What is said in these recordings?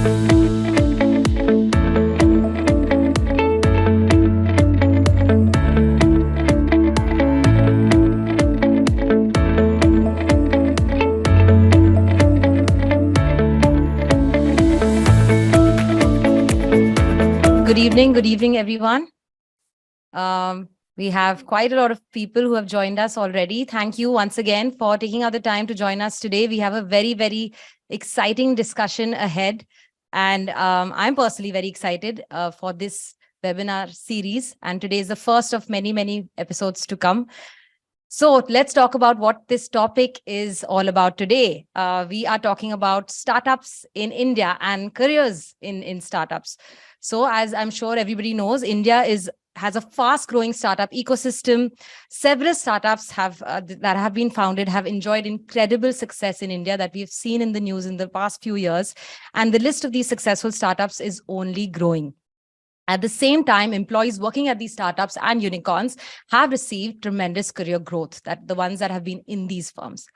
Good evening, everyone. We have quite a lot of people who have joined us already. Thank you once again for taking out the time to join us today. We have a very, very exciting discussion ahead. And I'm personally very excited for this webinar series. And today is the first of many, many episodes to come. So let's talk about what this topic is all about today. We are talking about startups in India and careers in startups. So as I'm sure everybody knows, India has a fast-growing startup ecosystem. Several startups that have been founded have enjoyed incredible success in India that we've seen in the news in the past few years. And the list of these successful startups is only growing. At the same time, employees working at these startups and unicorns have received tremendous career growth, the ones that have been in these firms.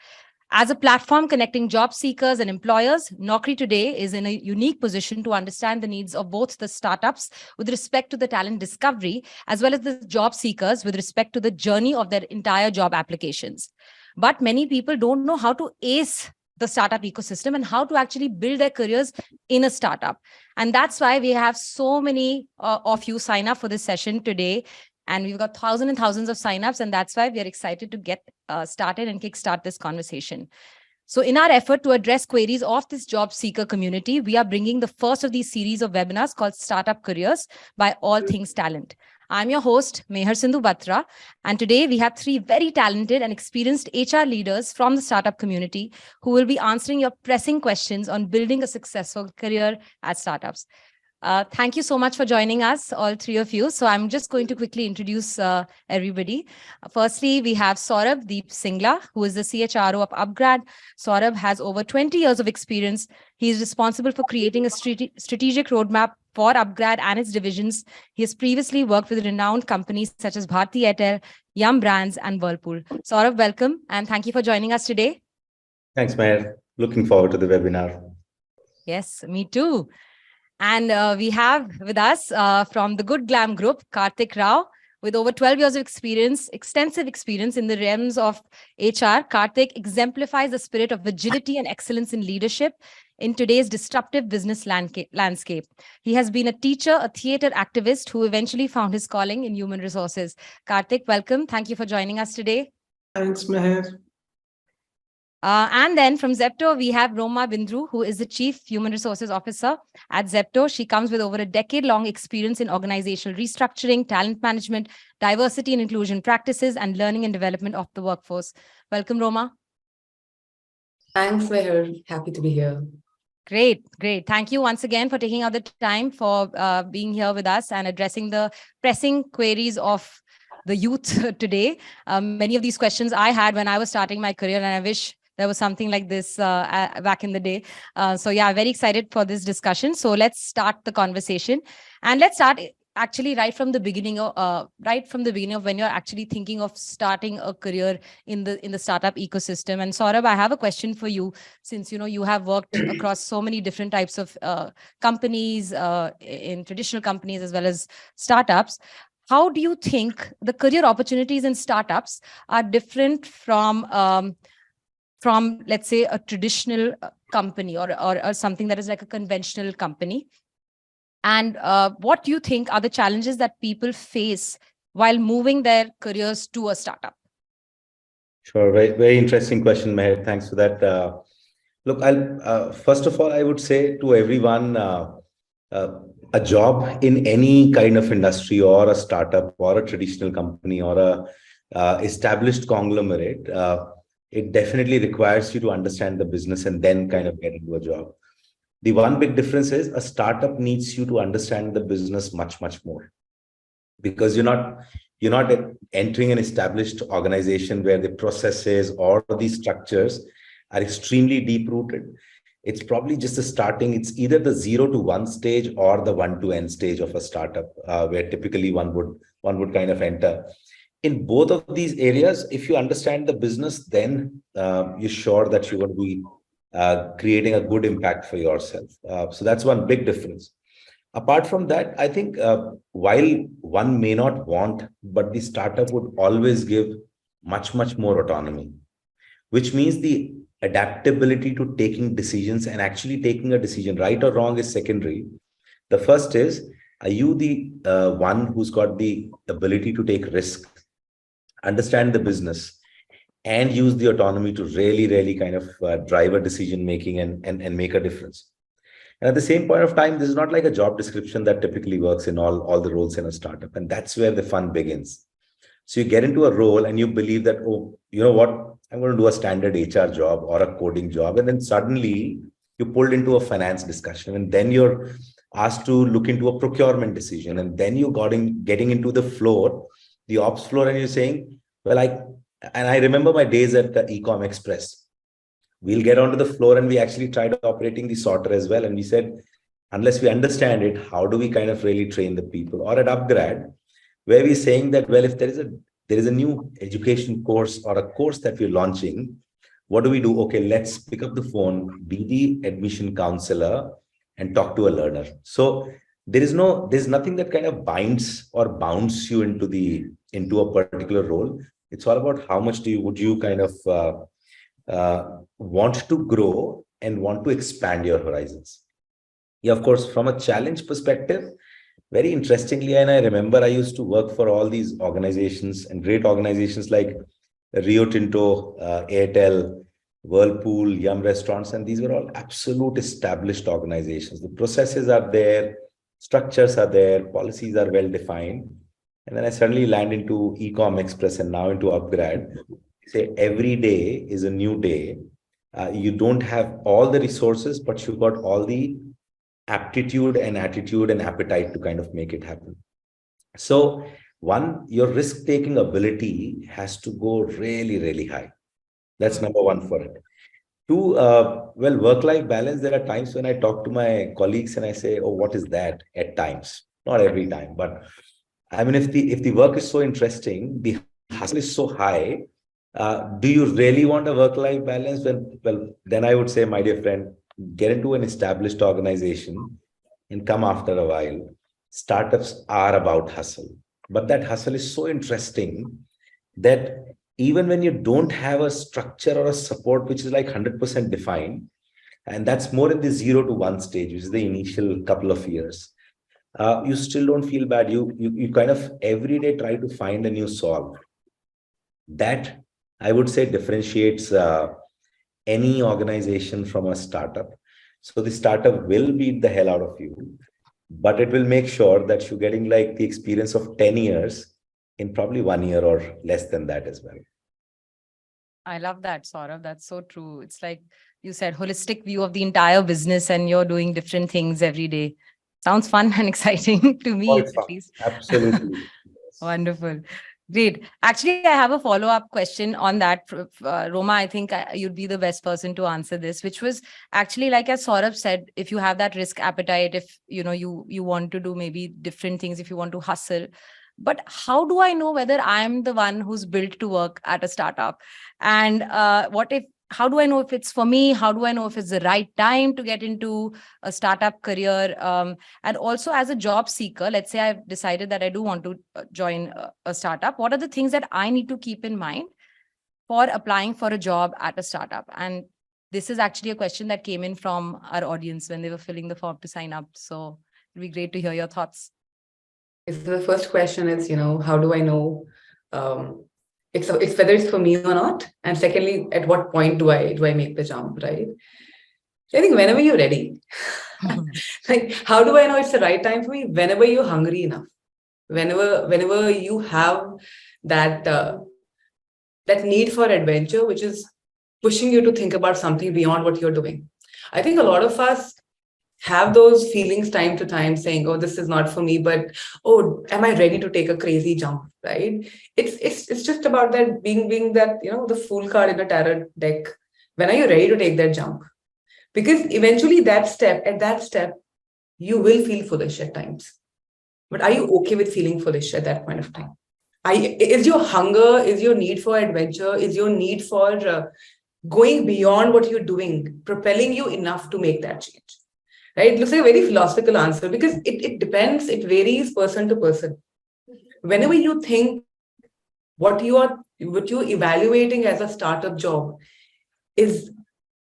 As a platform connecting job seekers and employers, Naukri today is in a unique position to understand the needs of both the startups with respect to the talent discovery, as well as the job seekers with respect to the journey of their entire job applications. But many people don't know how to ace the startup ecosystem and how to actually build their careers in a startup. And that's why we have so many of you sign up for this session today. And we've got thousands and thousands of signups, and that's why we are excited to get started and kickstart this conversation. So in our effort to address queries of this job seeker community, we are bringing the first of these series of webinars called Startup Careers by All Things Talent. I'm your host, Mehar Sindhu Batra, and today we have three very talented and experienced HR leaders from the startup community who will be answering your pressing questions on building a successful career at startups. Thank you so much for joining us, all three of you. So I'm just going to quickly introduce everybody. Firstly, we have Saurabh Singla, who is the CHRO of upGrad. Saurabh has over 20 years of experience. He is responsible for creating a strategic roadmap for upGrad and its divisions. He has previously worked with renowned companies such as Bharti Airtel, Yum Brands, and Whirlpool. Saurabh, welcome, and thank you for joining us today. Thanks, Meher. Looking forward to the webinar. Yes, me too. And we have with us from the Good Glamm group, Kartik Rao, with over 12 years of experience, extensive experience in the realms of HR. Kartik exemplifies the spirit of agility and excellence in leadership in today's disruptive business landscape. He has been a teacher, a theater activist who eventually found his calling in human resources. Kartik, welcome. Thank you for joining us today. Thanks, Mehar. And then from Zepto, we have Roma, Bindroo, who is the Chief Human Resources Officer at Zepto. She comes with over a decade-long experience in organizational restructuring, talent management, diversity and inclusion practices, and learning and development of the workforce. Welcome, Roma. Thanks, Mehar. Happy to be here. Great. Thank you once again for taking out the time for being here with us and addressing the pressing queries of the youth today. Many of these questions I had when I was starting my career, and I wish there was something like this back in the day. So yeah, very excited for this discussion. So let's start the conversation, and let's start actually right from the beginning of when you're actually thinking of starting a career in the startup ecosystem. And Saurabh, I have a question for you, since you have worked across so many different types of companies, in traditional companies as well as startups. How do you think the career opportunities in startups are different from let's say a traditional company or something that is like a conventional company? And what do you think are the challenges that people face while moving their careers to a startup? Sure, very, very interesting question, Meher. Thanks for that. Look, I'll first of all, I would say to everyone, a job in any kind of industry or a startup or a traditional company or a established conglomerate, it definitely requires you to understand the business and then kind of get into a job. The one big difference is a startup needs you to understand the business much, much more, because you're not entering an established organization where the processes or the structures are extremely deep rooted. It's probably just a starting. It's either the 0 to 1 stage or the 1 to N stage of a startup, where typically one would kind of enter. In both of these areas, if you understand the business, then you're sure that you're going to be creating a good impact for yourself. So that's one big difference. Apart from that, I think while one may not want, but the startup would always give much more autonomy, which means the adaptability to taking decisions and actually taking a decision, right or wrong, is secondary. The first is, are you the one who's got the ability to take risk, understand the business, and use the autonomy to really kind of drive a decision making and make a difference? And at the same point of time, this is not like a job description that typically works in all the roles in a startup. And that's where the fun begins. So you get into a role and you believe that, oh, you know what, I'm going to do a standard HR job or a coding job. And then suddenly you pulled into a finance discussion, and then you're asked to look into a procurement decision. And then you getting into the floor, the ops floor, and you're saying, well, I remember my days at the Ecom Express. We'll get onto the floor, and we actually tried operating the sorter as well. And we said, unless we understand it, how do we kind of really train the people? Or at upGrad, where we're saying that, well, if there is a new education course or a course that we're launching, what do we do? Okay, let's pick up the phone, be the admission counselor, and talk to a learner. So there's nothing that kind of binds or bounds you into a particular role. It's all about how much would you kind of want to grow and want to expand your horizons. Yeah, of course, from a challenge perspective, very interestingly, and I remember I used to work for all these organizations, and great organizations like Rio Tinto, Airtel, Whirlpool, Yum Restaurants, and these were all absolute established organizations. The processes are there, structures are there, policies are well defined. And then I suddenly land into Ecom Express and now into upGrad. Say every day is a new day. You don't have all the resources, but you've got all the aptitude and attitude and appetite to kind of make it happen. So one, your risk-taking ability has to go really high. That's number one for it. Two, well, work-life balance. There are times when I talk to my colleagues and I say, oh, what is that? At times, not every time, but I mean, if the work is so interesting, the hustle is so high, do you really want a work-life balance? Well, then I would say, my dear friend, get into an established organization and come after a while. Startups are about hustle, but that hustle is so interesting that even when you don't have a structure or a support which is like 100% defined, and that's more in the 0 to 1 stage, which is the initial couple of years, you still don't feel bad. You kind of every day try to find a new solve. That, I would say, differentiates any organization from a startup. So the startup will beat the hell out of you, but it will make sure that you're getting like the experience of 10 years in probably 1 year or less than that as well. I love that, Saurabh. That's so true. It's like you said, holistic view of the entire business, and you're doing different things every day. Sounds fun and exciting to me, at least. Absolutely. Wonderful. Great. Actually, I have a follow-up question on that. Roma, I think you'd be the best person to answer this, which was actually, like as Saurabh said, if you have that risk appetite, if you want to do maybe different things, if you want to hustle. But how do I know whether I'm the one who's built to work at a startup? And how do I know if it's for me? How do I know if it's the right time to get into a startup career? And also, as a job seeker, let's say I've decided that I do want to join a startup. What are the things that I need to keep in mind for applying for a job at a startup? And this is actually a question that came in from our audience when they were filling the form to sign up. So it'd be great to hear your thoughts. So the first question is, how do I know it's whether it's for me or not? And secondly, at what point do I make the jump, right? So I think whenever you're ready, like, how do I know it's the right time for me? Whenever you're hungry enough, whenever you have that that need for adventure, which is pushing you to think about something beyond what you're doing. I think a lot of us have those feelings time to time saying, oh, this is not for me, but oh, am I ready to take a crazy jump, right? It's just about that being that, the fool card in a tarot deck. When are you ready to take that jump? Because eventually at that step, you will feel foolish at times. But are you okay with feeling foolish at that point of time? Is your hunger, is your need for adventure, is your need for going beyond what you're doing propelling you enough to make that change? Right? It looks like a very philosophical answer because it depends, it varies person to person. Whenever you think what you're evaluating as a startup job is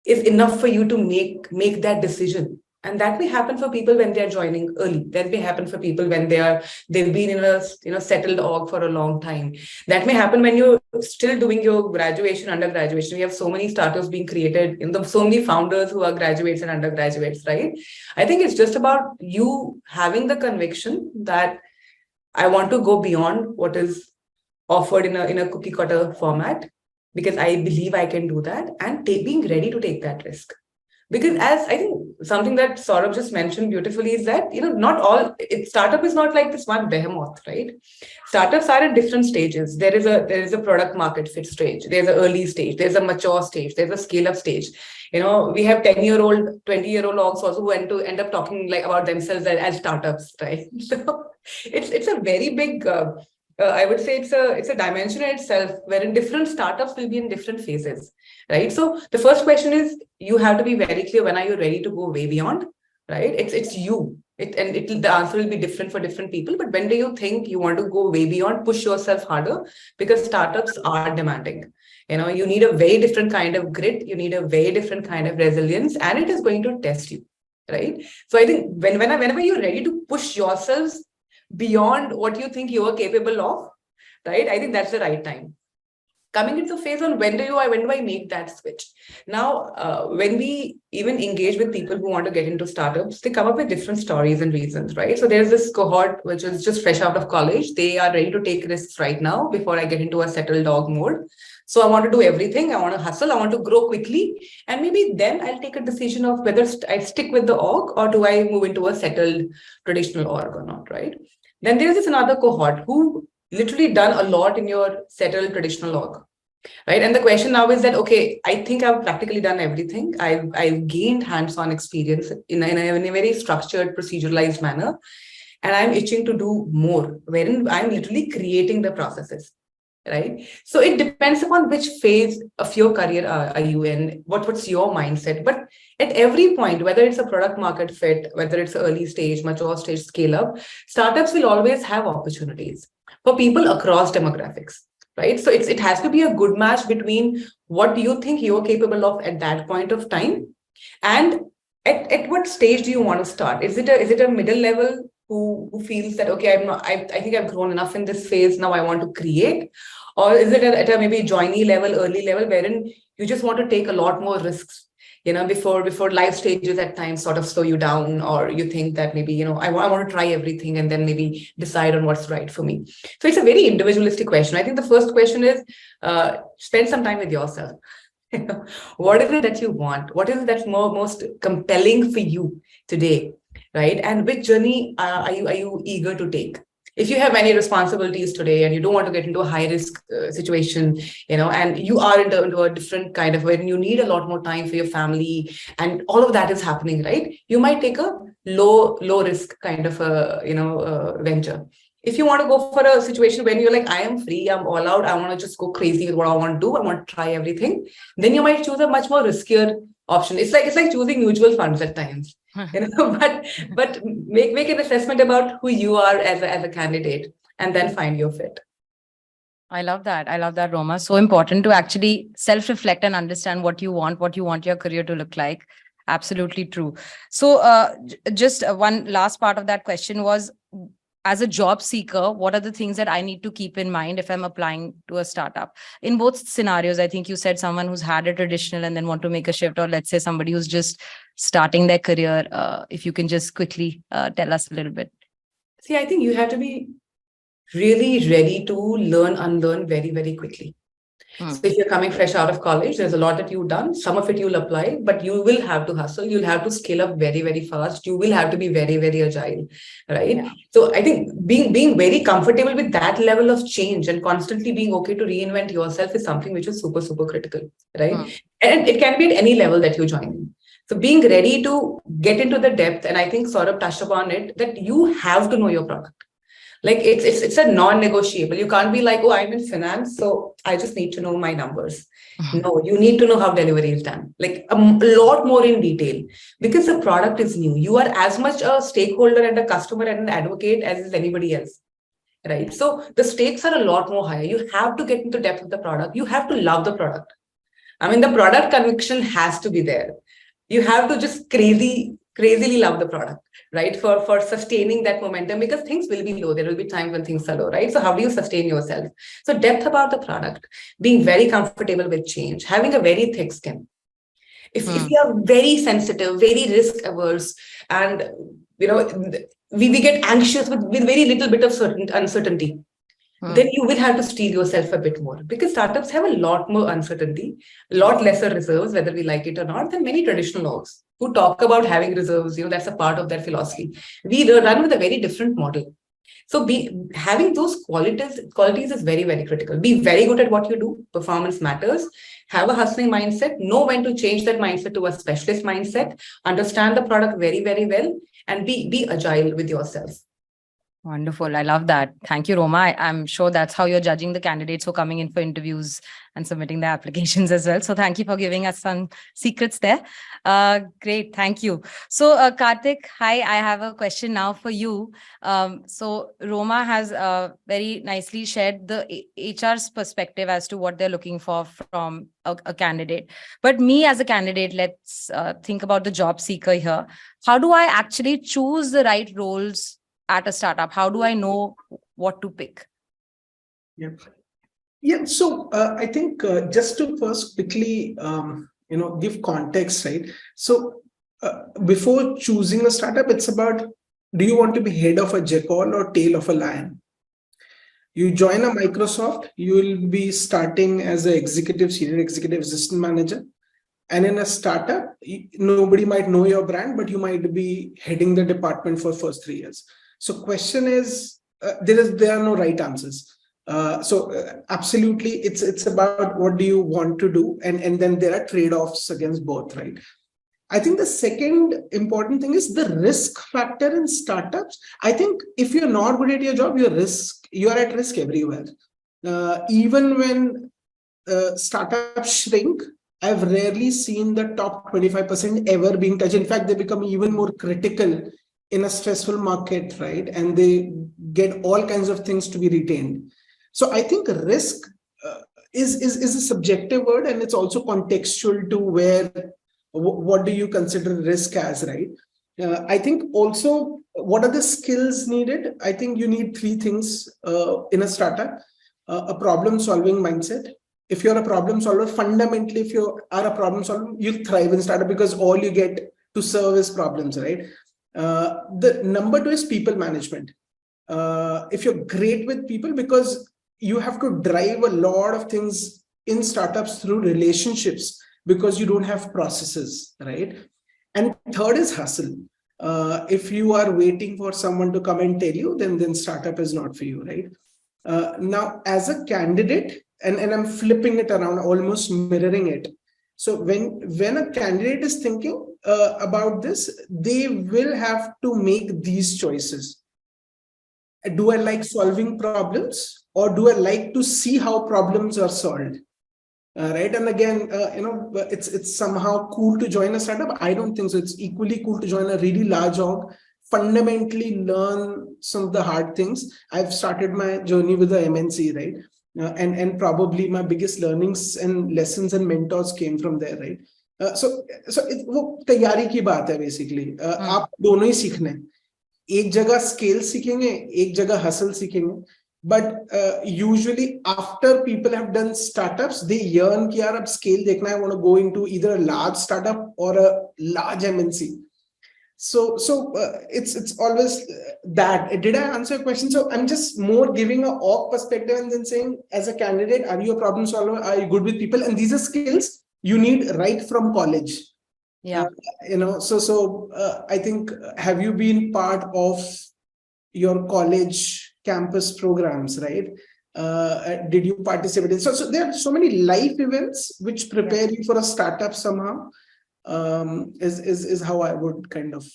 enough for you to make that decision. And that may happen for people when they're joining early. That may happen for people when they've been in a settled org for a long time. That may happen when you're still doing your graduation, undergraduation. We have so many startups being created, so many founders who are graduates and undergraduates, right? I think it's just about you having the conviction that I want to go beyond what is offered in a cookie cutter format because I believe I can do that, and being ready to take that risk. Because as I think something that Saurabh just mentioned beautifully is that, not all startup is not like this one behemoth, right? Startups are at different stages. There is a product market fit stage. There's an early stage. There's a mature stage. There's a scale up sstage. We have 10-year-old, 20-year-old logs also who end up talking like about themselves as startups, right? So it's a very big I would say it's a dimension in itself, wherein different startups will be in different phases, right? So the first question is, you have to be very clear, when are you ready to go way beyond, right? It's you. The answer will be different for different people. But when do you think you want to go way beyond, push yourself harder? Because startups are demanding. You need a very different kind of grit. You need a very different kind of resilience, and it is going to test you, right? So I think whenever you're ready to push yourselves beyond what you think you are capable of, right? I think that's the right time. Coming into the phase on when do I make that switch? Now, when we even engage with people who want to get into startups, they come up with different stories and reasons, right? So there's this cohort which is just fresh out of college. They are ready to take risks right now before I get into a settled dog mode. So I want to do everything. I want to hustle. I want to grow quickly. And maybe then I'll take a decision of whether I stick with the org or do I move into a settled traditional org or not, right? Then there's this another cohort who literally done a lot in your settled traditional org, right? And the question now is that, okay, I think I've practically done everything. I've gained hands-on experience in a very structured, proceduralized manner, and I'm itching to do more, wherein I'm literally creating the processes, right? So it depends upon which phase of your career are you in, what's your mindset. But at every point, whether it's a product market fit, whether it's early stage, mature stage, scale up, startups will always have opportunities for people across demographics, right? So it has to be a good match between what you think you're capable of at that point of time, and at what stage do you want to start? Is it a middle level who feels that, okay, I think I've grown enough in this phase, now I want to create? Or is it at a maybe joiny level, early level, wherein you just want to take a lot more risks, before life stages at times sort of slow you down, or you think that maybe, I want to try everything and then maybe decide on what's right for me. So it's a very individualistic question. I think the first question is, spend some time with yourself. What is it that you want? What is it that's most compelling for you today, right? And which journey are you eager to take? If you have many responsibilities today and you don't want to get into a high risk situation, and you are into a different kind of, when you need a lot more time for your family and all of that is happening, right? You might take a low risk kind of a venture. If you want to go for a situation when you're like, I am free, I'm all out, I want to just go crazy with what I want to do, I want to try everything, then you might choose a much more riskier option. It's like choosing mutual funds at times. But make an assessment about who you are as a candidate, and then find your fit. I love that, Roma. So important to actually self-reflect and understand what you want your career to look like. Absolutely true. So just one last part of that question was, as a job seeker, what are the things that I need to keep in mind if I'm applying to a startup? In both scenarios, I think you said someone who's had a traditional and then want to make a shift, or let's say somebody who's just starting their career. If you can just quickly tell us a little bit. See, I think you have to be really ready to learn, unlearn very, very quickly. So if you're coming fresh out of college, there's a lot that you've done. Some of it you'll apply, but you will have to hustle. You'll have to scale up very, very fast. You will have to be very, very agile, right? Yeah. So I think being very comfortable with that level of change and constantly being okay to reinvent yourself is something which is super, super critical, right? And it can be at any level that you join in. So being ready to get into the depth, and I think Saurabh touched upon it, that you have to know your product. Like it's a non-negotiable. You can't be like, oh, I'm in finance, so I just need to know my numbers. No, you need to know how delivery is done, like a lot more in detail, because the product is new. You are as much a stakeholder and a customer and an advocate as is anybody else, right? So the stakes are a lot more higher. You have to get into depth of the product. You have to love the product. I mean, the product conviction has to be there. You have to just crazily love the product, right? For sustaining that momentum, because things will be low. There will be times when things are low, right? So how do you sustain yourself? So depth about the product, being very comfortable with change, having a very thick skin. If you are very sensitive, very risk averse, and we get anxious with very little bit of uncertainty, then you will have to steel yourself a bit more, because startups have a lot more uncertainty, a lot lesser reserves, whether we like it or not, than many traditional orgs who talk about having reserves. That's a part of their philosophy. We run with a very different model. So having those qualities is very, very critical. Be very good at what you do. Performance matters. Have a hustling mindset. Know when to change that mindset to a specialist mindset. Understand the product very, very well, and be agile with yourself. Wonderful. I love that. Thank you, Roma. I'm sure that's how you're judging the candidates who are coming in for interviews and submitting their applications as well. So thank you for giving us some secrets there. Great. Thank you. So Kartik, hi, I have a question now for you. So Roma has very nicely shared the HR's perspective as to what they're looking for from a candidate. But me as a candidate, let's think about the job seeker here. How do I actually choose the right roles at a startup? How do I know what to pick? Yeah. So I think just to first quickly, give context, right? So before choosing a startup, it's about, do you want to be head of a jackal or tail of a lion? You join a Microsoft, you will be starting as an senior executive assistant manager. And in a startup, nobody might know your brand, but you might be heading the department for first 3 years. So question is, there are no right answers. So absolutely, it's about what do you want to do, and then there are trade-offs against both, right? I think the second important thing is the risk factor in startups. I think if you're not good at your job, you are at risk everywhere. Even when startups shrink, I've rarely seen the top 25% ever being touched. In fact, they become even more critical in a stressful market, right? And they get all kinds of things to be retained. So I think risk is a subjective word, and it's also contextual to what do you consider risk as, right? I think also, what are the skills needed? I think you need 3 things in a startup. A problem-solving mindset. If you're a problem solver, fundamentally, if you are a problem solver, you thrive in startup, because all you get to serve is problems, right? The number 2 is people management. If you're great with people, because you have to drive a lot of things in startups through relationships, because you don't have processes, right? And third is hustle. If you are waiting for someone to come and tell you, then startup is not for you, right? Now, as a candidate, and I'm flipping it around, almost mirroring it. So when a candidate is thinking about this, they will have to make these choices. Do I like solving problems, or do I like to see how problems are solved? Right. And again, it's somehow cool to join a startup. I don't think so. It's equally cool to join a really large org, fundamentally learn some of the hard things. I've started my journey with the MNC, right? And probably my biggest learnings and lessons and mentors came from there, right? So वो तैयारी की बात है basically. आप दोनों ही सीखने हैं. एक जगह scale सीखेंगे, एक जगह hustle सीखेंगे. But usually after people have done startups, they yearn कि यार अब scale देखना है. I want to go into either a large startup or a large MNC. So it's always that. Did I answer your question? So I'm just more giving a org perspective and then saying, as a candidate, are you a problem solver? Are you good with people? And these are skills you need right from college. Yeah. So I think, have you been part of your college campus programs, right? Did you participate in? So there are so many life events which prepare you for a startup somehow. Is how I would kind of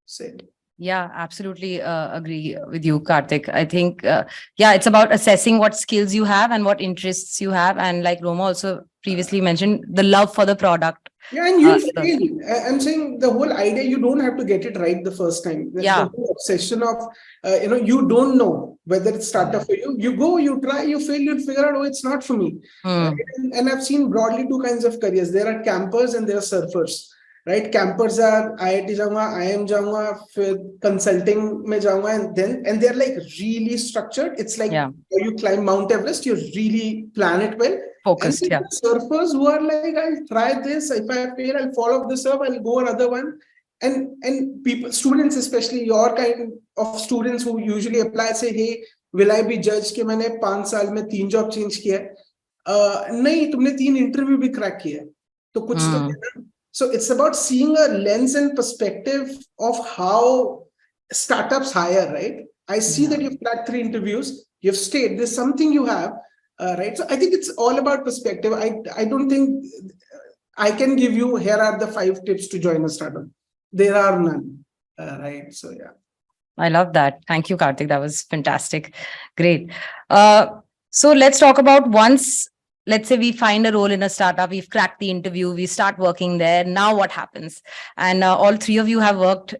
say. Yeah, absolutely agree with you, Kartik. I think, yeah, it's about assessing what skills you have and what interests you have. And like Roma also previously mentioned, the love for the product. Yeah, and you'll So, fail. I'm saying the whole idea, you don't have to get it right the first time. The yeah. whole obsession of, you don't know whether it's startup for you. You go, you try, you fail, you'll figure out, oh, it's not for me. Right? Hmm. And I've seen broadly two kinds of careers. There are campers and there are surfers. Right? Campers are IIT jaunga, IIM jaunga, consulting mein jaunga, and they're like really structured. It's like Yeah. you climb Mount Everest, you really plan it well. And Focused. there Yeah. are surfers who are like, I'll try this. If I fail, I'll fall off the surf. I'll go another one. And people, students, especially your kind of students who usually apply, say, hey, will I be judged कि मैंने 5 साल में 3 job change किया है? नहीं, तुमने 3 interview भी crack किया है, तो कुछ तो है ना. So it's about seeing a lens and perspective of how startups hire, right? I see that you've cracked 3 interviews, you've stayed. There's something you have. Right. So I think it's all about perspective. I don't think I can give you, here are the 5 tips to join a startup. There are none. Right. So, yeah. I love that. Thank you, Kartik. That was fantastic. Great. So let's talk about once, let's say we find a role in a startup, we've cracked the interview, we start working there. Now what happens? And all 3 of you have worked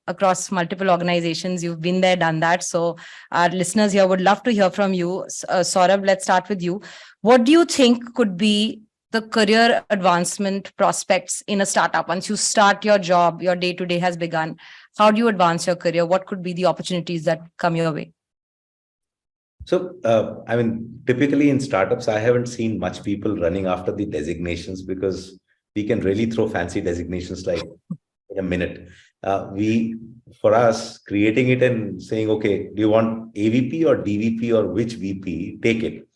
across multiple organizations. You've been there, done that. So our listeners here would love to hear from you. Saurabh, let's start with you. What do you think could be the career advancement prospects in a startup? Once you start your job, your day-to-day has begun. How do you advance your career? What could be the opportunities that come your way? So, I mean, typically in startups, I haven't seen much people running after the designations because we can really throw fancy designations like in a minute. For us, creating it and saying, okay, do you want AVP or DVP or which VP? Take it.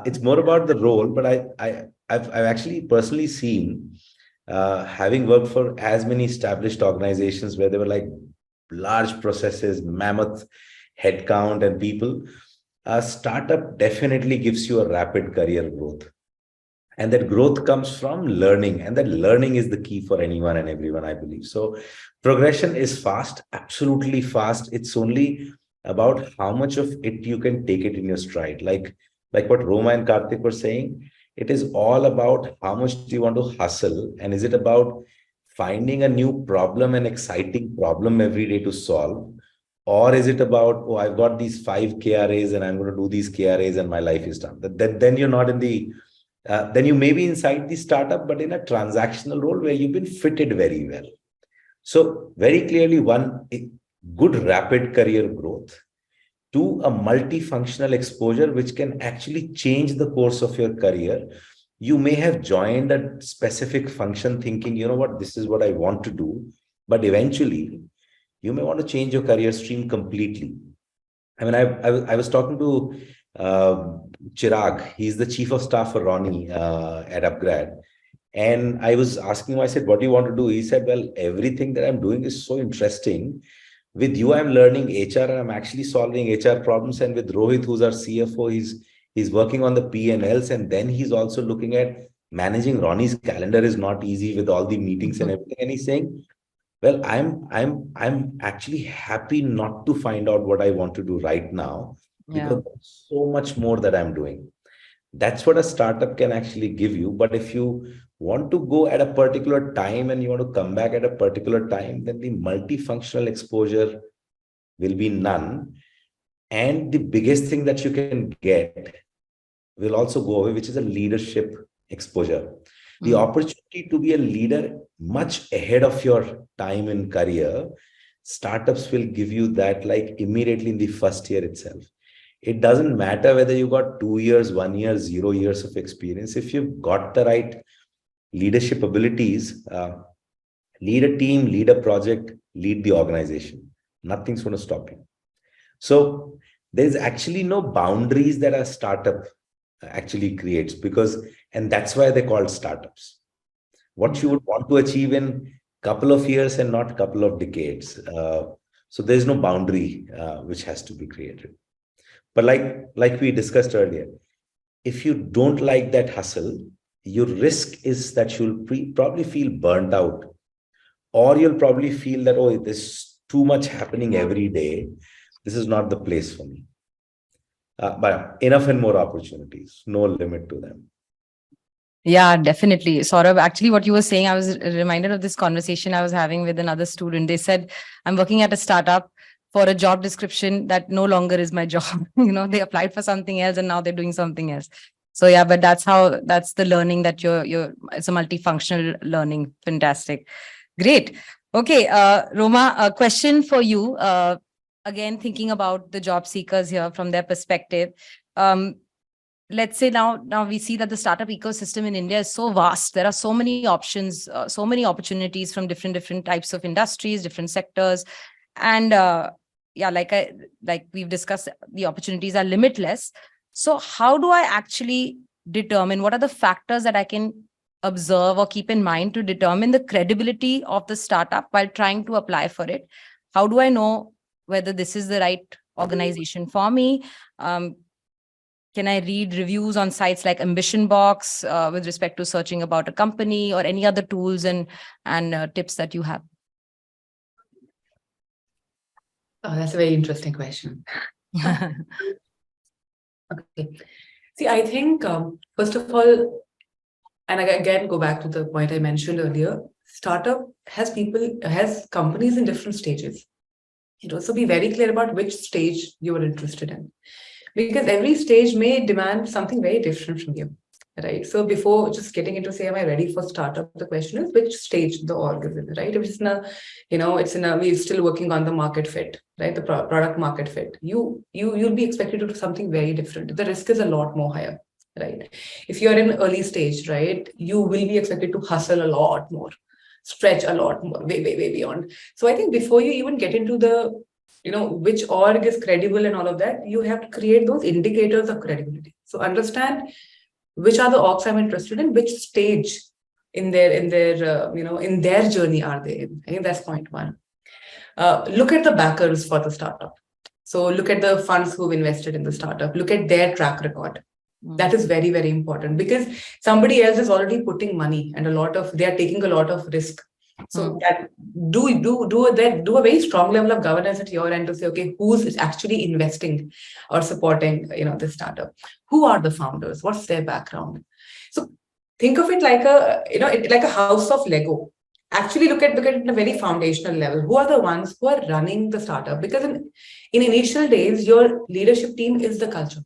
It's more about the role, but I've actually personally seen, having worked for as many established organizations where there were like large processes, mammoth headcount and people, a startup definitely gives you a rapid career growth. And that growth comes from learning. And that learning is the key for anyone and everyone, I believe. So progression is fast, absolutely fast. It's only about how much of it you can take it in your stride. Like what Roma and Kartik were saying, it is all about how much do you want to hustle, and is it about finding a new problem, an exciting problem every day to solve, or is it about, oh, I've got these 5 KRAs and I'm going to do these KRAs and my life is done. Then you're not in the then you may be inside the startup, but in a transactional role where you've been fitted very well. So very clearly, one, good rapid career growth. 2, a multifunctional exposure, which can actually change the course of your career. You may have joined a specific function thinking, you know what, this is what I want to do. But eventually, you may want to change your career stream completely. I mean, I was talking to Chirag. He's the chief of staff for Ronnie at upGrad. And I was asking him, I said, what do you want to do? He said, well, everything that I'm doing is so interesting. With you, I'm learning HR and I'm actually solving HR problems. And with Rohit, who's our CFO, he's working on the P&Ls. And then he's also looking at managing Ronnie's calendar is not easy with all the meetings and everything. And he's saying, well, I'm actually happy not to find out what I want to do right now, because there's so much more that I'm doing. That's what a startup can actually give you. But if you want to go at a particular time and you want to come back at a particular time, then the multifunctional exposure will be none. And the biggest thing that you can get will also go away, which is a leadership exposure. The opportunity to be a leader much ahead of your time in career, startups will give you that like immediately in the first year itself. It doesn't matter whether you got 2 years, 1 year, 0 years of experience. If you've got the right leadership abilities, lead a team, lead a project, lead the organization. Nothing's going to stop you. So there's actually no boundaries that a startup actually creates, and that's why they're called startups. What you would want to achieve in a couple of years and not a couple of decades. So there's no boundary which has to be created. But like we discussed earlier, if you don't like that hustle, your risk is that you'll probably feel burnt out, or you'll probably feel that, oh, there's too much happening every day, this is not the place for me. But enough and more opportunities, no limit to them. Yeah, definitely. Saurabh, actually, what you were saying, I was reminded of this conversation I was having with another student. They said, I'm working at a startup for a job description that no longer is my job. They applied for something else and now they're doing something else. So yeah, but that's the learning that it's a multifunctional learning. Fantastic. Great. Okay, Roma, a question for you. Again, thinking about the job seekers here from their perspective. Let's say now we see that the startup ecosystem in India is so vast. There are so many options, so many opportunities from different types of industries, different sectors. And like we've discussed, the opportunities are limitless. So how do I actually determine, what are the factors that I can observe or keep in mind to determine the credibility of the startup while trying to apply for it? How do I know whether this is the right organization for me? Can I read reviews on sites like Ambition Box with respect to searching about a company, or any other tools and tips that you have? Oh, that's a very interesting question. Okay. See, I think, first of all, and I again go back to the point I mentioned earlier, startup has companies in different stages. So be very clear about which stage you are interested in, because every stage may demand something very different from you, right? So before just getting into, say, am I ready for startup, the question is which stage the org is in, right? If it's we're still working on the market fit, right? The product market fit. You'll be expected to do something very different. The risk is a lot more higher, right? If you're in early stage, right, you will be expected to hustle a lot more, stretch a lot more, way beyond. So I think before you even get into the which org is credible and all of that, you have to create those indicators of credibility. So understand which are the orgs I'm interested in, which stage in their journey are they in. I think that's point one. Look at the backers for the startup. So look at the funds who've invested in the startup. Look at their track record. That is very, very important, because somebody else is already putting money and they are taking a lot of risk. So that do a very strong level of governance at your end to say, okay, who's actually investing or supporting, this startup? Who are the founders? What's their background? So think of it like like a house of Lego. Actually look at it in a very foundational level. Who are the ones who are running the startup? Because in initial days, your leadership team is the culture.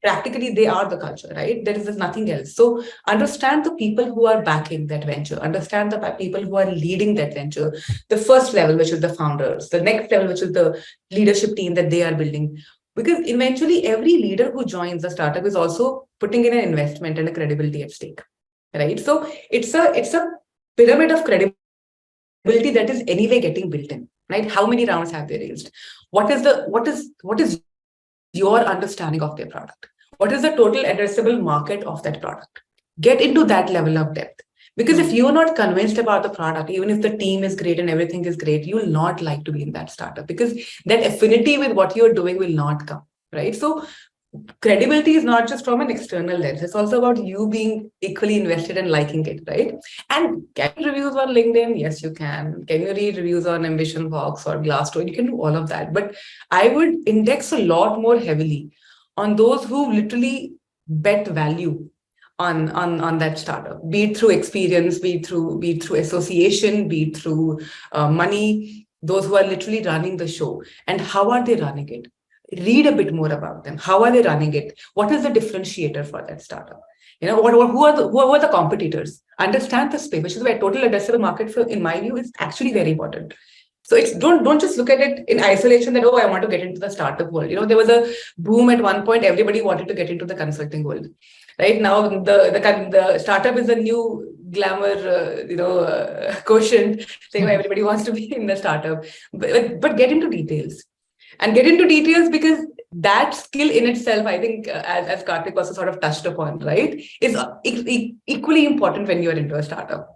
Practically, they are the culture, right? There is nothing else. So understand the people who are backing that venture. Understand the people who are leading that venture. The first level, which is the founders. The next level, which is the leadership team that they are building. Because eventually, every leader who joins the startup is also putting in an investment and a credibility at stake, right? So it's a pyramid of credibility that is anyway getting built in, right? How many rounds have they raised? What is your understanding of their product? What is the total addressable market of that product? Get into that level of depth. Because if you're not convinced about the product, even if the team is great and everything is great, you will not like to be in that startup, because that affinity with what you're doing will not come, right? So credibility is not just from an external lens. It's also about you being equally invested and liking it, right? And can you reviews on LinkedIn? Yes, you can. Can you read reviews on Ambition Box or Glassdoor? You can do all of that. But I would index a lot more heavily on those who literally bet value on that startup, be it through experience, be it through association, be it through money, those who are literally running the show. And how are they running it? Read a bit more about them. How are they running it? What is the differentiator for that startup? Who are the competitors? Understand the space, which is where total addressable market, in my view, is actually very important. So it's don't just look at it in isolation that, I want to get into the startup world. There was a boom at one point. Everybody wanted to get into the consulting world. Right now, the startup is a new glamour, quotient. Saying everybody wants to be in the startup, but get into details. And get into details, because that skill in itself, I think, as Kartik also sort of touched upon, right, is equally important when you're into a startup.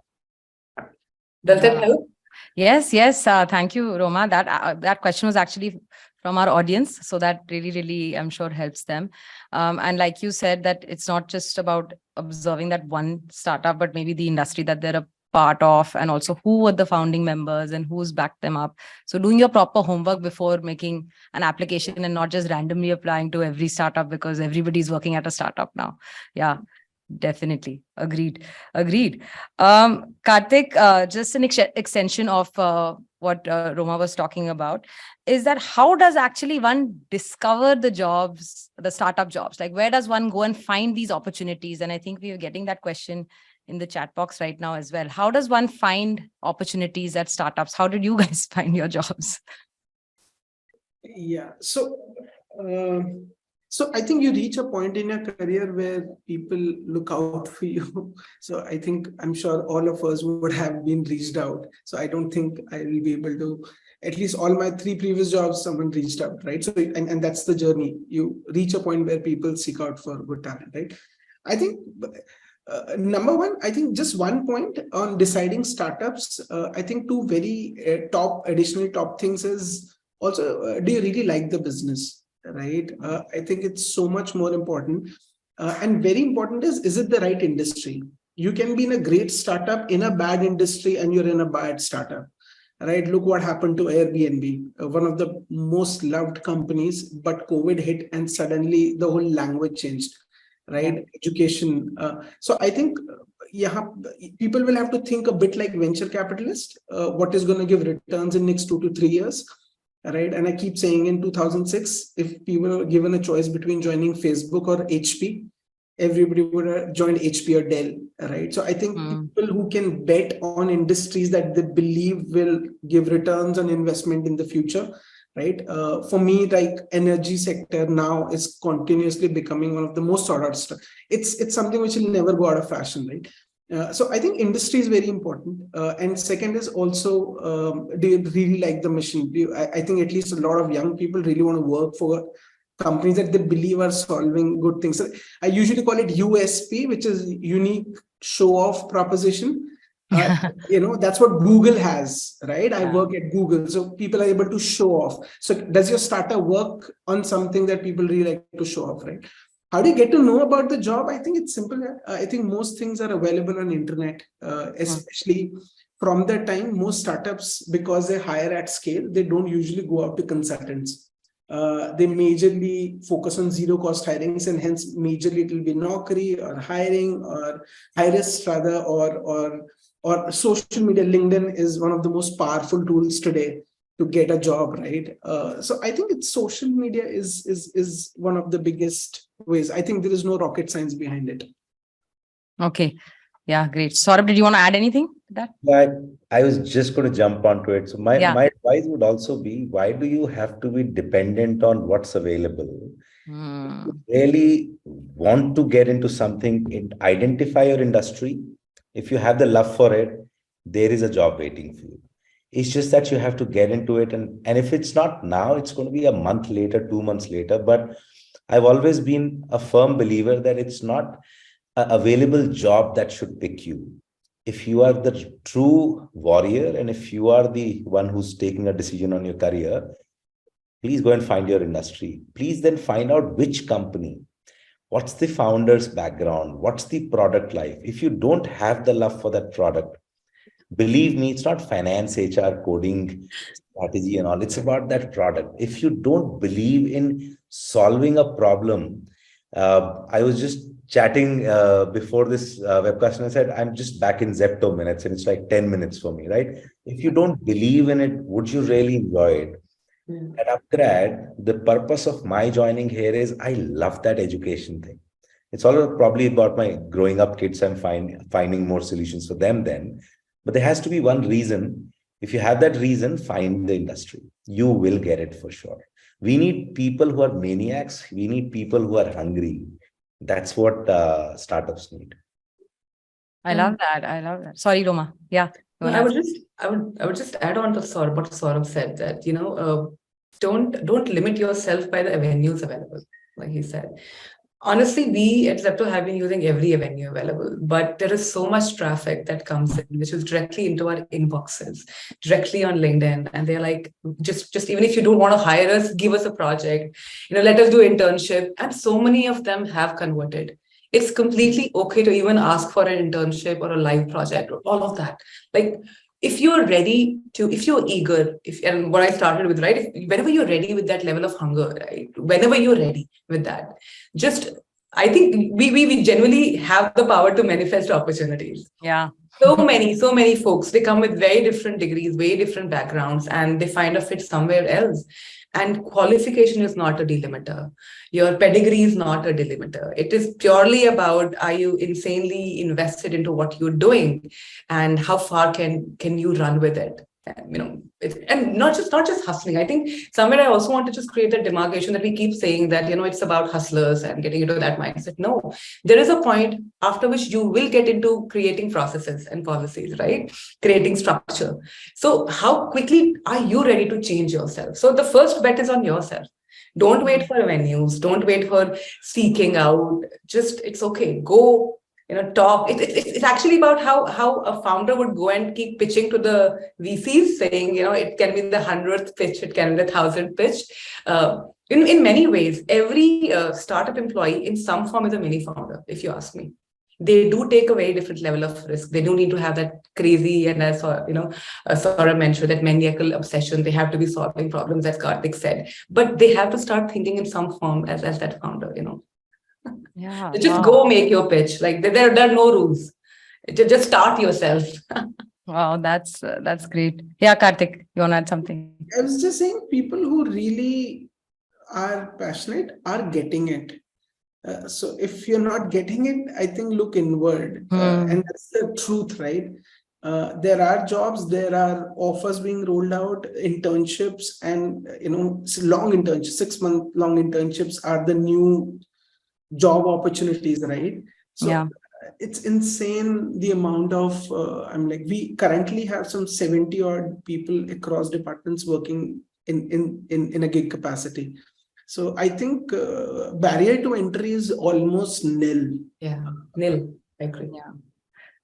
Does that help? Yes. Thank you, Roma. That question was actually from our audience. So that really, I'm sure, helps them. And like you said, that it's not just about observing that one startup, but maybe the industry that they're part of, and also who were the founding members and who's backed them up. So doing your proper homework before making an application and not just randomly applying to every startup because everybody's working at a startup now. Yeah, definitely. Agreed. Kartik, just an extension of what Roma was talking about, is that how does actually one discover the jobs, the startup jobs? Like, where does one go and find these opportunities? And I think we are getting that question in the chat box right now as well. How does one find opportunities at startups? How did you guys find your jobs? Yeah. So I think you reach a point in your career where people look out for you. So I'm sure all of us would have been reached out. So I don't think I will be able to, at least all my 3 previous jobs, someone reached out, right? So, and that's the journey. You reach a point where people seek out for good talent, right? I think number one, I think just one point on deciding startups, I think 2 very additional top things is also, do you really like the business? Right. I think it's so much more important. And very important is it the right industry? You can be in a great startup in a bad industry and you're in a bad startup. Right. Look what happened to Airbnb, one of the most loved companies, but COVID hit and suddenly the whole language changed. Right. Yeah. Education. So I think people will have to think a bit like venture capitalists. What is going to give returns in next 2 to 3 years? Right. And I keep saying in 2006, if people were given a choice between joining Facebook or HP, everybody would have joined HP or Dell. Right. So I think people who can bet on industries that they believe will give returns on investment in the future. Right. For me, like energy sector now is continuously becoming one of the most sought after. It's something which will never go out of fashion. Right. So I think industry is very important. And second is also, do you really like the mission? I think at least a lot of young people really want to work for companies that they believe are solving good things. So I usually call it USP, which is unique show-off proposition. That's what Google has, right? I work at Google, so people are able to show off. So does your startup work on something that people really like to show off, right? How do you get to know about the job? I think it's simple. I think most things are available on internet, especially from the time most startups, because they hire at scale, they don't usually go out to consultants. They majorly focus on zero cost hirings, and hence majorly it will be Naukri or hiring or Hirist rather, or social media. LinkedIn is one of the most powerful tools today to get a job, right? So I think it's social media is one of the biggest ways. I think there is no rocket science behind it. Okay. Yeah, great. Saurabh, did you want to add anything to that? Yeah, I was just going to jump onto it. So my advice would also be, why do you have to be dependent on what's available? If you really want to get into something, identify your industry. If you have the love for it, there is a job waiting for you. It's just that you have to get into it. And if it's not now, it's going to be a month later, 2 months later. But I've always been a firm believer that it's not an available job that should pick you. If you are the true warrior and if you are the one who's taking a decision on your career, please go and find your industry. Please then find out which company, what's the founder's background, what's the product life. If you don't have the love for that product, believe me, it's not finance, HR, coding, strategy and all. It's about that product. If you don't believe in solving a problem, I was just chatting before this webcast and I said, I'm just back in Zepto minutes and it's like 10 minutes for me, right? If you don't believe in it, would you really enjoy it? At upGrad, the purpose of my joining here is I love that education thing. It's all probably about my growing up kids. I'm finding more solutions for them then. But there has to be one reason. If you have that reason, find the industry. You will get it for sure. We need people who are maniacs. We need people who are hungry. That's what startups need. I love that. Sorry, Roma. Yeah. I would just add on to what Saurabh said, that don't limit yourself by the avenues available, like he said. Honestly, we at Zepto have been using every avenue available, but there is so much traffic that comes in, which is directly into our inboxes, directly on LinkedIn. And they're like, just even if you don't want to hire us, give us a project, let us do internship. And so many of them have converted. It's completely okay to even ask for an internship or a live project or all of that. Like, if you're ready to, if you're eager, and what I started with, right? Whenever you're ready with that level of hunger, right? Whenever you're ready with that, just, I think we genuinely have the power to manifest opportunities. Yeah. So many folks, they come with very different degrees, very different backgrounds, and they find a fit somewhere else. And qualification is not a delimiter. Your pedigree is not a delimiter. It is purely about, are you insanely invested into what you're doing, and how far can you run with it? And, and not just hustling. I think somewhere I also want to just create a demarcation that we keep saying that, it's about hustlers and getting into that mindset. No, there is a point after which you will get into creating processes and policies, right? Creating structure. So how quickly are you ready to change yourself? So the first bet is on yourself. Don't wait for venues. Don't wait for seeking out. Just, it's okay. Go, talk. It's actually about how a founder would go and keep pitching to the VCs, saying, it can be the 100th pitch, it can be the 1,000th pitch. In many ways, every startup employee in some form is a mini founder, if you ask me. They do take a very different level of risk. They do need to have that crazy, and as Saurabh mentioned, that maniacal obsession. They have to be solving problems, as Kartik said, but they have to start thinking in some form as that founder. Yeah. Just go make your pitch. Like, there are no rules. Just start yourself. Wow, that's great. Yeah, Kartik, you want to add something? I was just saying, people who really are passionate are getting it. So if you're not getting it, I think look inward. And that's the truth, right? There are jobs, there are offers being rolled out, internships, and long internships, 6-month long internships are the new job opportunities, right? So Yeah. It's insane the amount of we currently have some 70 odd people across departments working in a gig capacity. So I think barrier to entry is almost nil. Yeah, nil. I agree. Yeah.